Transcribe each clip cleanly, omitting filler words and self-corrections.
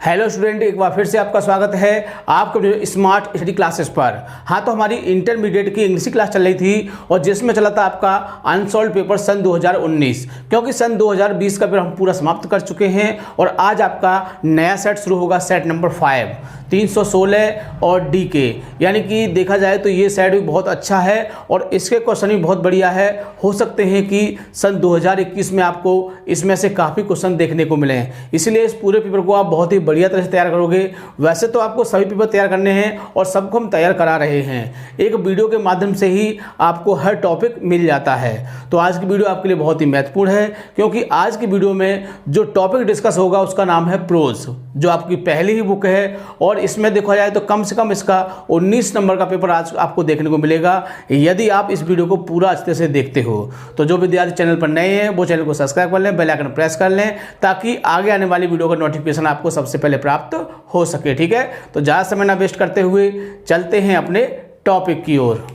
Hello student, एक बार फिर से आपका स्वागत है आपके स्मार्ट स्टडी क्लासेस पर। हाँ, तो हमारी इंटरमीडिएट की इंग्लिश क्लास चल रही थी और जिसमें चला था आपका अनसॉल्व पेपर सन 2019, क्योंकि सन 2020 का पेपर हम पूरा समाप्त कर चुके हैं और आज आपका नया सेट शुरू होगा, सेट नंबर 5 316 और डी के। यानी कि देखा जाए तो ये सेट भी बहुत अच्छा है और इसके क्वेश्चन भी बहुत बढ़िया है। हो सकते हैं कि सन 2021 में आपको इसमें से काफ़ी क्वेश्चन देखने को मिले हैं, इसलिए इस पूरे पेपर को आप बहुत ही बढ़िया तरह से तैयार करोगे। वैसे तो आपको सभी पेपर तैयार करने हैं और सबको हम तैयार करा रहे हैं, एक वीडियो के माध्यम से ही आपको हर टॉपिक मिल जाता है। तो आज की वीडियो आपके लिए बहुत ही महत्वपूर्ण है, क्योंकि आज की वीडियो में जो टॉपिक डिस्कस होगा उसका नाम है प्रोज, जो आपकी पहली ही बुक है और इसमें देखा जाए तो कम से कम इसका 19 नंबर का पेपर आज आपको देखने को मिलेगा, यदि आप इस वीडियो को पूरा अच्छे से देखते हो। तो जो विद्यार्थी चैनल पर नए हैं वो चैनल को सब्सक्राइब कर लें, बेल आइकन प्रेस कर लें, ताकि आगे आने वाली वीडियो का नोटिफिकेशन आपको सबसे पहले प्राप्त हो सके। ठीक है, तो ज़्यादा समय ना वेस्ट करते हुए चलते हैं अपने टॉपिक की ओर।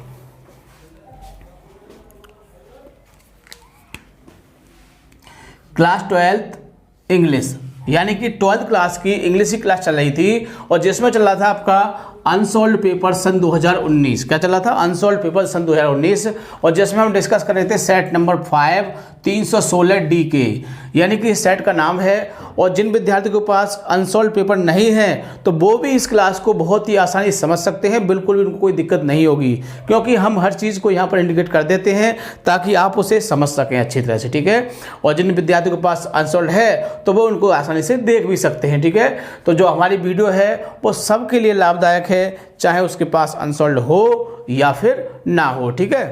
क्लास 12th इंग्लिश, यानी कि 12th क्लास की इंग्लिश की क्लास चल रही थी और जिसमें चल रहा था आपका अनसॉल्व पेपर सन 2019। क्या चल रहा था? अनसॉल्व पेपर सन 2019, और जिसमें हम डिस्कस कर रहे थे सेट नंबर 5 316 डी के, यानी कि इस सेट का नाम है। और जिन विद्यार्थियों के पास अनसॉल्व पेपर नहीं है तो वो भी इस क्लास को बहुत ही आसानी से समझ सकते हैं, बिल्कुल भी उनको कोई दिक्कत नहीं होगी, क्योंकि हम हर चीज़ को यहाँ पर इंडिकेट कर देते हैं ताकि आप उसे समझ सकें अच्छी तरह से। ठीक है, और जिन विद्यार्थियों के पास अनसॉल्व है तो वो उनको आसानी से देख भी सकते हैं। ठीक है, तो जो हमारी वीडियो है वो सबके लिए लाभदायक है, चाहे उसके पास अनसॉल्व हो या फिर ना हो। ठीक है,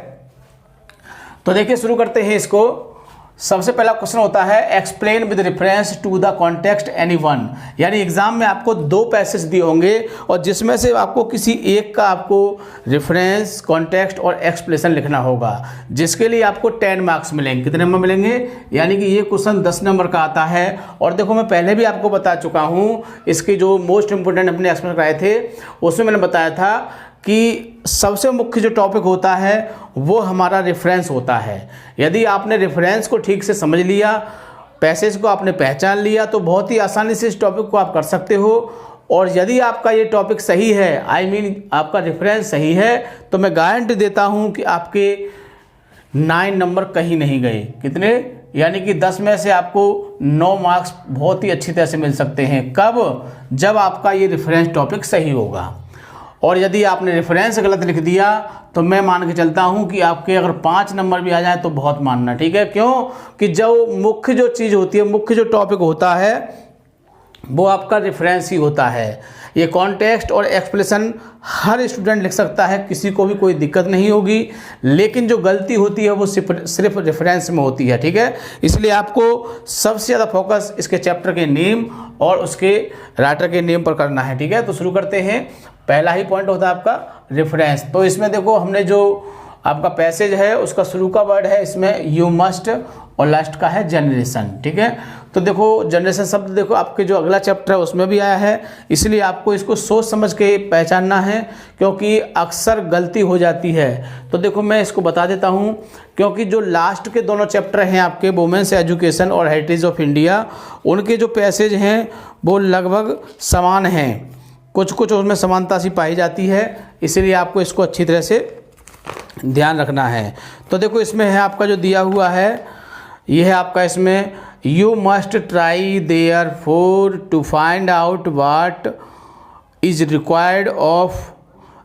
तो देखिए शुरू करते हैं इसको। सबसे पहला क्वेश्चन होता है explain with reference to the context anyone, यानी एग्जाम में आपको 2 पैसेज दिए होंगे और जिसमें से आपको किसी एक का आपको रेफरेंस, कॉन्टेक्स्ट और एक्सप्लेनेशन लिखना होगा, जिसके लिए आपको 10 मार्क्स मिलेंगे। कितने नंबर मिलेंगे? यानी कि ये क्वेश्चन 10 नंबर का आता है। और देखो, मैं पहले भी आपको बता चुका हूँ, इसके जो मोस्ट इंपोर्टेंट अपने एक्सप्लेन कराए थे उसमें मैंने बताया था कि सबसे मुख्य जो टॉपिक होता है वो हमारा रेफरेंस होता है। यदि आपने रेफरेंस को ठीक से समझ लिया, पैसेज को आपने पहचान लिया, तो बहुत ही आसानी से इस टॉपिक को आप कर सकते हो। और यदि आपका ये टॉपिक सही है, आपका रेफरेंस सही है, तो मैं गारंटी देता हूँ कि आपके 9 नंबर कहीं नहीं गए। कितने? यानी कि 10 में से आपको 9 मार्क्स बहुत ही अच्छी तरह से मिल सकते हैं। कब? जब आपका ये रेफरेंस टॉपिक सही होगा। और यदि आपने रेफरेंस गलत लिख दिया तो मैं मान के चलता हूं कि आपके अगर 5 नंबर भी आ जाए तो बहुत मानना। ठीक है, क्यों? कि जो मुख्य जो चीज़ होती है, मुख्य जो टॉपिक होता है वो आपका रेफरेंस ही होता है। ये कॉन्टेक्स्ट और एक्सप्लेनेशन हर स्टूडेंट लिख सकता है, किसी को भी कोई दिक्कत नहीं होगी, लेकिन जो गलती होती है वो सिर्फ रेफरेंस में होती है। ठीक है, इसलिए आपको सबसे ज़्यादा फोकस इसके चैप्टर के नेम और उसके राइटर के नेम पर करना है। ठीक है, तो शुरू करते हैं। पहला ही पॉइंट होता है आपका रेफरेंस। तो इसमें देखो, हमने जो आपका पैसेज है उसका शुरू का वर्ड है इसमें यू मस्ट और लास्ट का है जनरेशन। ठीक है, तो देखो जनरेशन शब्द देखो आपके जो अगला चैप्टर है उसमें भी आया है, इसलिए आपको इसको सोच समझ के पहचानना है, क्योंकि अक्सर गलती हो जाती है। तो देखो मैं इसको बता देता हूँ, क्योंकि जो लास्ट के दोनों चैप्टर हैं आपके वुमेन्स एजुकेशन और हेरिटेज ऑफ इंडिया, उनके जो पैसेज हैं वो लगभग समान हैं, कुछ कुछ उसमें समानता सी पाई जाती है, इसलिए आपको इसको अच्छी तरह से ध्यान रखना है। तो देखो इसमें है आपका जो दिया हुआ है, ये है आपका इसमें you must try therefore to find out what is required of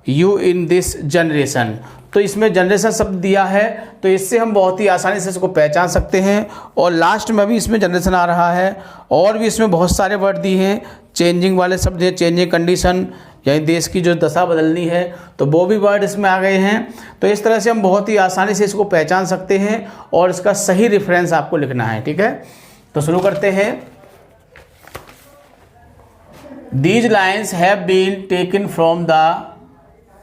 you in this generation. तो इसमें जनरेशन शब्द दिया है, तो इससे हम बहुत ही आसानी से इसको पहचान सकते हैं। और लास्ट में भी इसमें जनरेशन आ रहा है, और भी इसमें बहुत सारे वर्ड दिए हैं, चेंजिंग वाले शब्द हैं, चेंजिंग कंडीशन, यानी देश की जो दशा बदलनी है, तो वो भी वर्ड इसमें आ गए हैं। तो इस तरह से हम बहुत ही आसानी से इसको पहचान सकते हैं और इसका सही रेफरेंस आपको लिखना है। ठीक है, तो शुरू करते हैं। These lines have been taken from the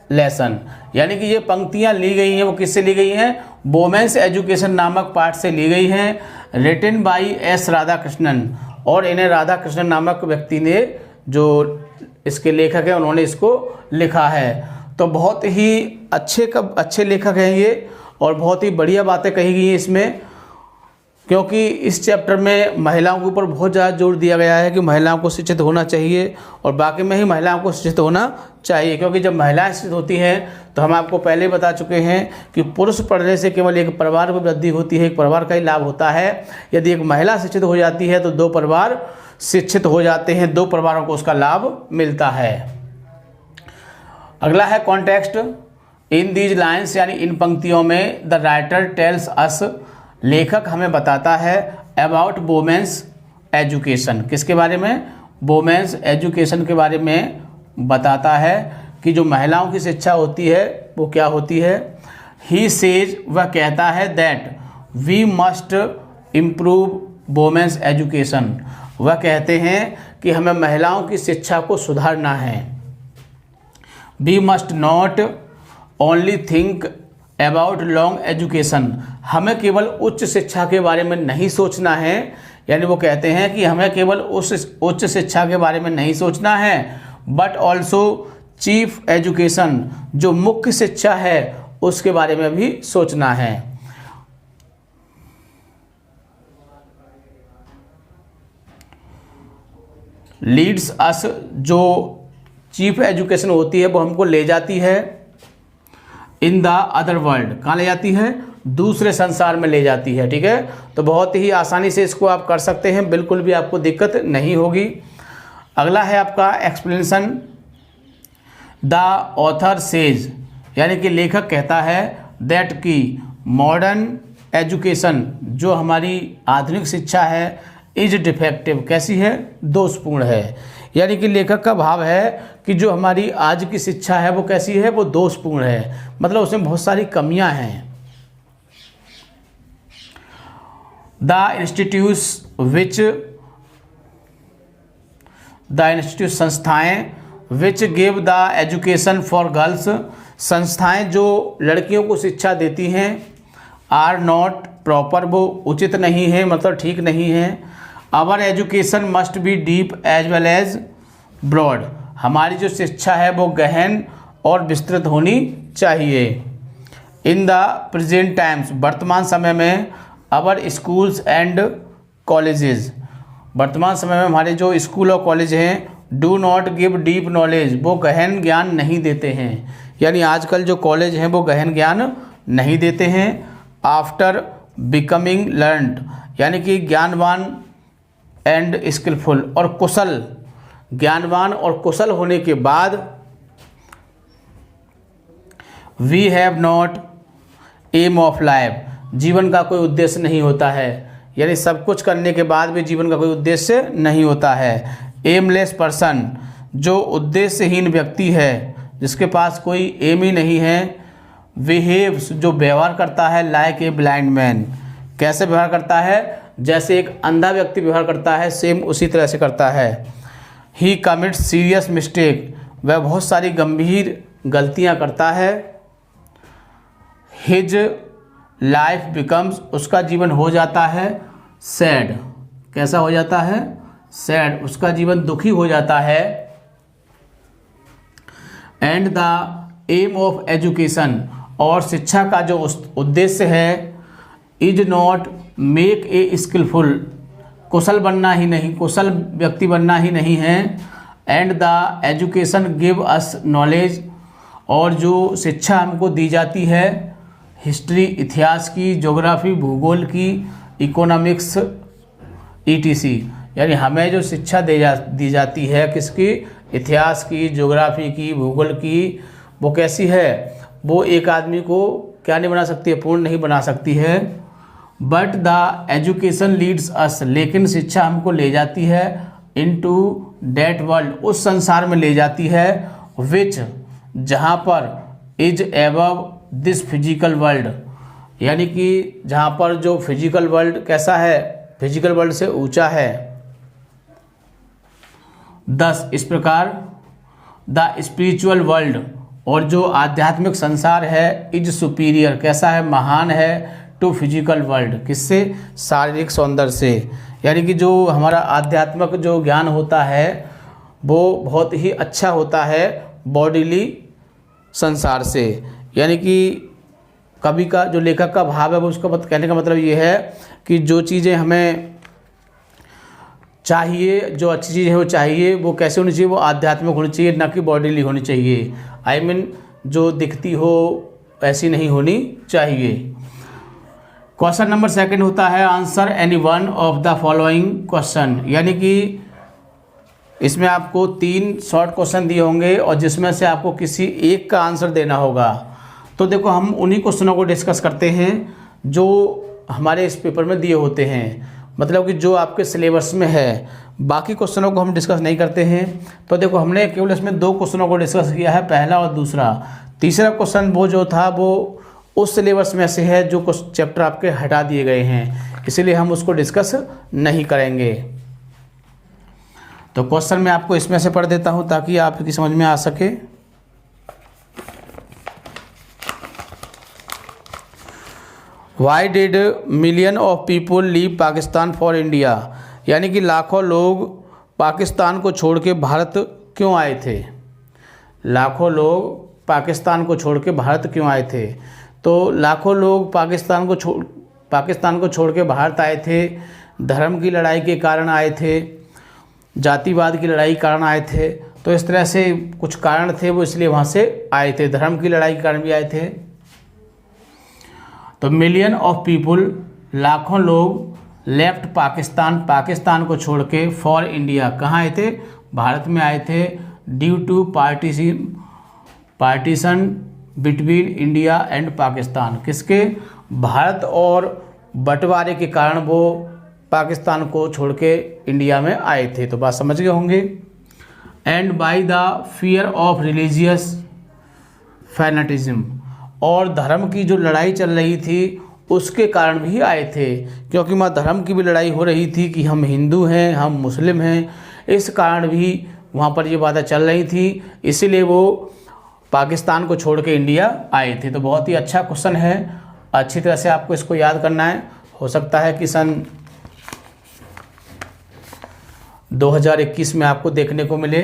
lesson, यानी कि ये पंक्तियां ली गई हैं, वो किससे ली गई हैं? वुमेन्स एजुकेशन नामक पाठ से ली गई हैं, रिटन बाई एस राधाकृष्णन, और इन्हें राधाकृष्णन नामक व्यक्ति ने, जो इसके लेखक हैं, उन्होंने इसको लिखा है। तो बहुत ही अच्छे लेखक हैं ये, और बहुत ही बढ़िया बातें कही गई हैं इसमें। क्योंकि इस चैप्टर में महिलाओं के ऊपर बहुत ज़्यादा जोर दिया गया है कि महिलाओं को शिक्षित होना चाहिए और बाकी में ही महिलाओं को शिक्षित होना चाहिए। क्योंकि जब महिलाएं शिक्षित होती हैं तो हम आपको पहले ही बता चुके हैं कि पुरुष पढ़ने से केवल एक परिवार में वृद्धि होती है, एक परिवार का ही लाभ होता है। यदि एक महिला शिक्षित हो जाती है तो 2 परिवार शिक्षित हो जाते हैं, 2 परिवारों को उसका लाभ मिलता है। अगला है कॉन्टेक्स्ट। इन दीज लाइन्स यानी इन पंक्तियों में द राइटर टेल्स अस, लेखक हमें बताता है अबाउट वुमेन्स एजुकेशन। किसके बारे में? वुमेन्स एजुकेशन के बारे में बताता है कि जो महिलाओं की शिक्षा होती है वो क्या होती है। ही सेज, वह कहता है that we must improve women's education, वह कहते हैं कि हमें महिलाओं की शिक्षा को सुधारना है। We must not only think about long education, हमें केवल उच्च शिक्षा के बारे में नहीं सोचना है। यानी वो कहते हैं कि हमें केवल उस उच्च शिक्षा के बारे में नहीं सोचना है, बट ऑल्सो चीफ एजुकेशन, जो मुख्य शिक्षा है उसके बारे में भी सोचना है। लीड्स अस, जो चीफ एजुकेशन होती है वो हमको ले जाती है इन द अदर वर्ल्ड, कहाँ ले जाती है? दूसरे संसार में ले जाती है। ठीक है, तो बहुत ही आसानी से इसको आप कर सकते हैं, बिल्कुल भी आपको दिक्कत नहीं होगी। अगला है आपका एक्सप्लेनेशन। द ऑथर सेज, यानी कि लेखक कहता है दैट की मॉडर्न एजुकेशन, जो हमारी आधुनिक शिक्षा है, इज डिफेक्टिव, कैसी है? दोषपूर्ण है। यानी कि लेखक का भाव है कि जो हमारी आज की शिक्षा है वो कैसी है? वो दोषपूर्ण है, मतलब उसमें बहुत सारी कमियां हैं। द इंस्टीट्यूट संस्थाएं which give the education for girls, संस्थाएं जो लड़कियों को शिक्षा देती हैं, आर नॉट प्रॉपर, वो उचित नहीं है, मतलब ठीक नहीं है। Our education must be deep as well as broad, हमारी जो शिक्षा है वो गहन और विस्तृत होनी चाहिए। इन द प्रेजेंट टाइम्स, वर्तमान समय में, आवर स्कूल्स एंड कॉलेजेस, वर्तमान समय में हमारे जो स्कूल और कॉलेज हैं, do not give deep knowledge, वो गहन ज्ञान नहीं देते हैं। यानी आजकल जो कॉलेज हैं वो गहन ज्ञान नहीं देते हैं। आफ्टर बिकमिंग लर्नड, यानी कि ज्ञानवान एंड स्किलफुल, और कुशल, ज्ञानवान और कुशल होने के बाद, we have not aim of life, जीवन का कोई उद्देश्य नहीं होता है। यानी सब कुछ करने के बाद भी जीवन का कोई उद्देश्य नहीं होता है। एमलेस पर्सन, जो उद्देश्यहीन व्यक्ति है, जिसके पास कोई एम ही नहीं है। बिहेव्स, जो व्यवहार करता है, लाइक ए ब्लाइंड मैन, कैसे व्यवहार करता है? जैसे एक अंधा व्यक्ति व्यवहार करता है, सेम उसी तरह से करता है। ही कमिट्स सीरियस मिस्टेक, वह बहुत सारी गंभीर गलतियां करता है। हिज लाइफ बिकम्स, उसका जीवन हो जाता है सैड, कैसा हो जाता है? सैड, उसका जीवन दुखी हो जाता है। And the aim of education, और शिक्षा का जो उद्देश्य है, is not make a skillful, कुशल बनना ही नहीं, कुशल व्यक्ति बनना ही नहीं है। And the education give us knowledge, और जो शिक्षा हमको दी जाती है, हिस्ट्री, इतिहास की, ज्योग्राफी, भूगोल की, इकोनॉमिक्स, ईटीसी, यानी हमें जो शिक्षा दी जाती है किसकी? इतिहास की, ज्योग्राफी की, भूगोल की, वो कैसी है? वो एक आदमी को क्या नहीं बना सकती है? पूर्ण नहीं बना सकती है। But the education leads us, लेकिन शिक्षा हमको ले जाती है इनटू दैट वर्ल्ड, उस संसार में ले जाती है, विच, जहाँ पर, is above this physical world, यानी कि जहाँ पर जो फिजिकल वर्ल्ड कैसा है? फिजिकल वर्ल्ड से ऊंचा है। दस, इस प्रकार द स्पिरिचुअल वर्ल्ड, और जो आध्यात्मिक संसार है, इज सुपीरियर, कैसा है? महान है, टू फिजिकल वर्ल्ड, किससे? शारीरिक सौंदर्य से। यानी कि जो हमारा आध्यात्मिक जो ज्ञान होता है वो बहुत ही अच्छा होता है बॉडीली संसार से। यानी कि कवि का जो लेखक का भाव है वो उसका कहने का मतलब ये है कि जो चीज़ें हमें चाहिए, जो अच्छी चीज़ है वो चाहिए, वो कैसे होनी चाहिए, वो आध्यात्मिक होनी चाहिए, ना कि बॉडीली होनी चाहिए। आई मीन जो दिखती हो ऐसी नहीं होनी चाहिए। क्वेश्चन नंबर 2 होता है answer any one of the following question, यानी कि इसमें आपको 3 शॉर्ट क्वेश्चन दिए होंगे और जिसमें से आपको किसी एक का आंसर देना होगा। तो देखो हम उन्हीं क्वेश्चनों को डिस्कस करते हैं जो हमारे इस पेपर में दिए होते हैं, मतलब कि जो आपके सिलेबस में है। बाकी क्वेश्चनों को हम डिस्कस नहीं करते हैं। तो देखो हमने केवल इसमें 2 क्वेश्चनों को डिस्कस किया है, पहला और दूसरा। तीसरा क्वेश्चन वो जो था वो उस सिलेबस में से है जो कुछ चैप्टर आपके हटा दिए गए हैं, इसीलिए हम उसको डिस्कस नहीं करेंगे। तो क्वेश्चन मैं आपको इसमें से पढ़ देता हूं ताकि आपकी समझ में आ सके। Why did million of people leave Pakistan for India, यानी कि लाखों लोग पाकिस्तान को छोड़ के भारत क्यों आए थे। लाखों लोग पाकिस्तान को छोड़ के भारत क्यों आए थे। तो लाखों लोग पाकिस्तान को छोड़ के भारत आए थे, धर्म की लड़ाई के कारण आए थे, जातिवाद की लड़ाई के कारण आए थे। तो इस तरह से कुछ कारण थे, वो इसलिए वहाँ से आए थे, धर्म की लड़ाई के कारण भी आए थे। तो मिलियन ऑफ पीपुल, लाखों लोग लेफ्ट पाकिस्तान, पाकिस्तान को छोड़ के फॉर इंडिया, कहाँ आए थे, भारत में आए थे। Due to partition between India and Pakistan, किसके, भारत और बंटवारे के कारण वो पाकिस्तान को छोड़ के इंडिया में आए थे। तो बात समझ गए होंगे। And by the fear of religious fanaticism, और धर्म की जो लड़ाई चल रही थी उसके कारण भी आए थे, क्योंकि वहाँ धर्म की भी लड़ाई हो रही थी कि हम हिंदू हैं, हम मुस्लिम हैं, इस कारण भी वहाँ पर ये बातें चल रही थी, इसीलिए वो पाकिस्तान को छोड़ के इंडिया आए थे। तो बहुत ही अच्छा क्वेश्चन है, अच्छी तरह से आपको इसको याद करना है। हो सकता है कि सन 2021 में आपको देखने को मिले।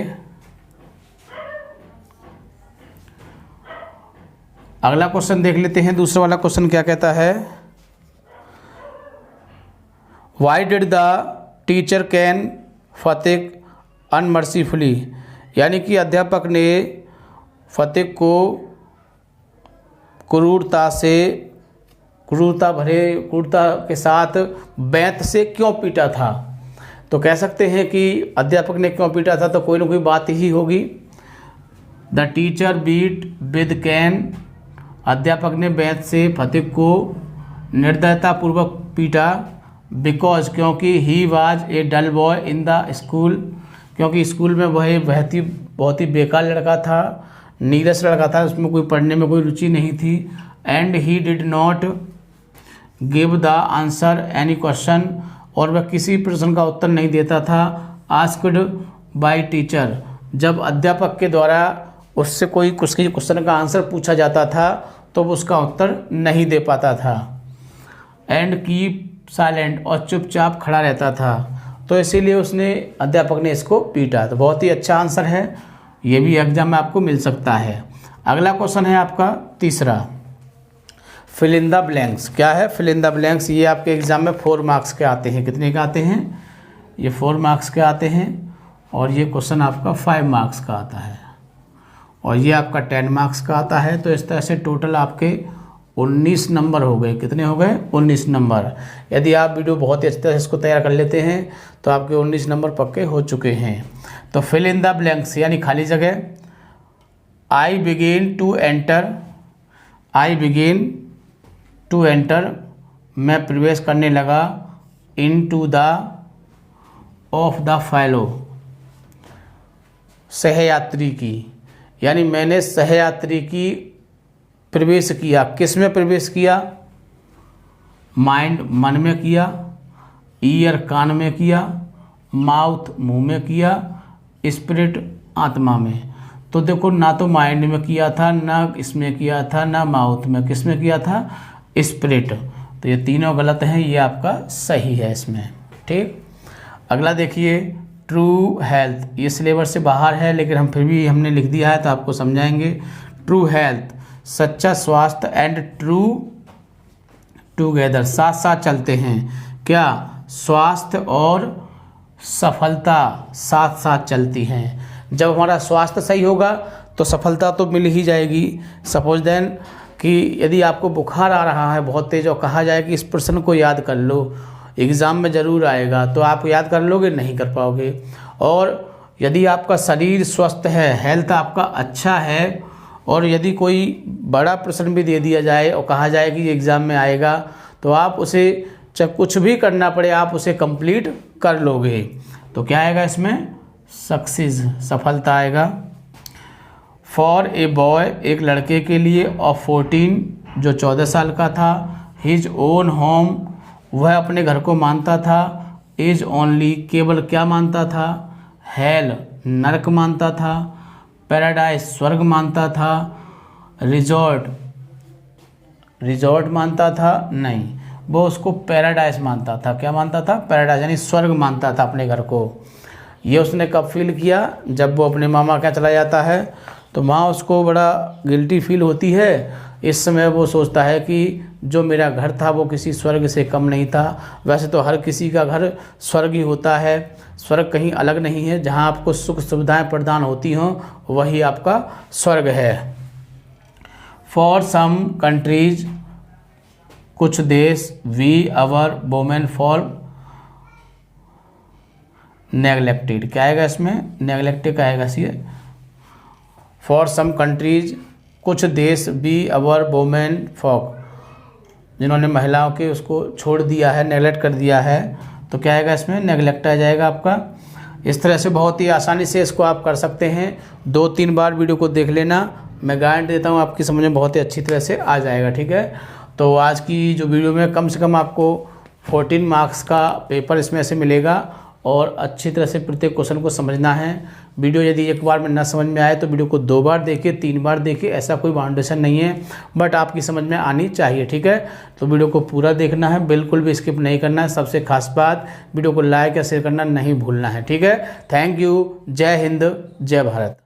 अगला क्वेश्चन देख लेते हैं। दूसरा वाला क्वेश्चन क्या कहता है, why did the teacher cane Fateh unmercifully, यानी कि अध्यापक ने फतेह को क्रूरता के साथ बेंत से क्यों पीटा था। तो कह सकते हैं कि अध्यापक ने क्यों पीटा था, तो कोई ना कोई बात ही होगी। The teacher beat with can, अध्यापक ने बेंत से फतेह को निर्दयतापूर्वक पीटा। बिकॉज, क्योंकि he was a dull boy in the school, क्योंकि स्कूल में वह बहुत ही बेकार लड़का था, नीरस लड़का था, उसमें कोई पढ़ने में कोई रुचि नहीं थी। And he did not give the answer any question, और वह किसी प्रश्न का उत्तर नहीं देता था। आस्क्ड बाय टीचर, जब अध्यापक के द्वारा उससे कोई किसी क्वेश्चन का आंसर पूछा जाता था तो वो उसका उत्तर नहीं दे पाता था। एंड कीप साइलेंट, और चुपचाप खड़ा रहता था। तो इसीलिए अध्यापक ने इसको पीटा। तो बहुत ही अच्छा आंसर है, ये भी एग्जाम में आपको मिल सकता है। अगला क्वेश्चन है आपका तीसरा, फिल इन द ब्लैंक्स। क्या है फिल इन द ब्लैंक्स, ये आपके एग्जाम में 4 मार्क्स के आते हैं। कितने के आते हैं, ये 4 मार्क्स के आते हैं, और ये क्वेश्चन आपका 5 मार्क्स का आता है, और ये आपका 10 मार्क्स का आता है। तो इस तरह से टोटल आपके 19 नंबर हो गए। कितने हो गए, 19 नंबर। यदि आप वीडियो बहुत ही अच्छी तरह से इसको तैयार कर लेते हैं तो आपके 19 नंबर पक्के हो चुके हैं। तो फिल इन द ब्लैंक्स यानी खाली जगह। आई बिगिन टू एंटर, मैं प्रवेश करने लगा। इन टू द ऑफ द फैलो, सहयात्री की, यानी मैंने सहयात्री की प्रवेश किया। किस में प्रवेश किया, माइंड मन में किया, ईयर कान में किया, माउथ मुंह में किया, स्पिरिट आत्मा में। तो देखो ना तो माइंड में किया था, ना इसमें किया था, ना माउथ में, किस में किया था, स्पिरिट। तो ये तीनों गलत हैं, ये आपका सही है इसमें। ठीक, अगला देखिए ट्रू हेल्थ। ये सिलेबस से बाहर है लेकिन हम फिर भी हमने लिख दिया है तो आपको समझाएंगे। ट्रू हेल्थ सच्चा स्वास्थ्य एंड ट्रू टूगेदर, साथ साथ चलते हैं। क्या? स्वास्थ्य और सफलता साथ साथ चलती हैं। जब हमारा स्वास्थ्य सही होगा तो सफलता तो मिल ही जाएगी। सपोज देन कि यदि आपको बुखार आ रहा है बहुत तेज और कहा जाए कि इस प्रश्न को याद कर लो, एग्ज़ाम में ज़रूर आएगा, तो आप याद कर लोगे? नहीं कर पाओगे। और यदि आपका शरीर स्वस्थ है, हेल्थ आपका अच्छा है, और यदि कोई बड़ा प्रश्न भी दे दिया जाए और कहा जाए कि एग्ज़ाम में आएगा, तो आप उसे चाहे कुछ भी करना पड़े आप उसे कंप्लीट कर लोगे। तो क्या आएगा इसमें? सक्सेस, सफलता आएगा। फॉर ए बॉय, एक लड़के के लिए, ऑफ 14, जो 14 साल का था, हिज ओन होम, वह अपने घर को मानता था, इज ओनली, केवल क्या मानता था? हेल, नरक मानता था, पैराडाइज, स्वर्ग मानता था, रिजॉर्ट, रिजॉर्ट मानता था, नहीं, वो उसको पैराडाइज मानता था। क्या मानता था? पैराडाइज, यानी स्वर्ग मानता था अपने घर को। ये उसने कब फील किया? जब वो अपने मामा क्या चला जाता है तो माँ उसको बड़ा गिल्टी फील होती है। इस समय वो सोचता है कि जो मेरा घर था वो किसी स्वर्ग से कम नहीं था। वैसे तो हर किसी का घर स्वर्ग ही होता है, स्वर्ग कहीं अलग नहीं है। जहाँ आपको सुख सुविधाएं प्रदान होती हों वही आपका स्वर्ग है। फॉर सम कंट्रीज, कुछ देश, we our women for neglected, क्या आएगा इसमें? नेग्लेक्टेड का आएगा सी। फॉर सम कंट्रीज, कुछ देश, बी आवर वोमेन फॉक, जिन्होंने महिलाओं के उसको छोड़ दिया है, नेगलेक्ट कर दिया है, तो क्या आएगा इसमें? नेगलेक्ट आ जाएगा आपका। इस तरह से बहुत ही आसानी से इसको आप कर सकते हैं। 2-3 बार वीडियो को देख लेना, मैं गारंटी देता हूँ आपकी समझ में बहुत ही अच्छी तरह से आ जाएगा। ठीक है, तो आज की जो वीडियो में कम से कम आपको 14 मार्क्स का पेपर इसमें से मिलेगा और अच्छी तरह से प्रत्येक क्वेश्चन को समझना है। वीडियो यदि एक बार में ना समझ में आए तो वीडियो को 2 बार देखिए, 3 बार देखिए, ऐसा कोई बाउंडेशन नहीं है, बट आपकी समझ में आनी चाहिए। ठीक है, तो वीडियो को पूरा देखना है, बिल्कुल भी स्किप नहीं करना है। सबसे खास बात, वीडियो को लाइक या शेयर करना नहीं भूलना है। ठीक है, थैंक यू। जय हिंद, जय भारत।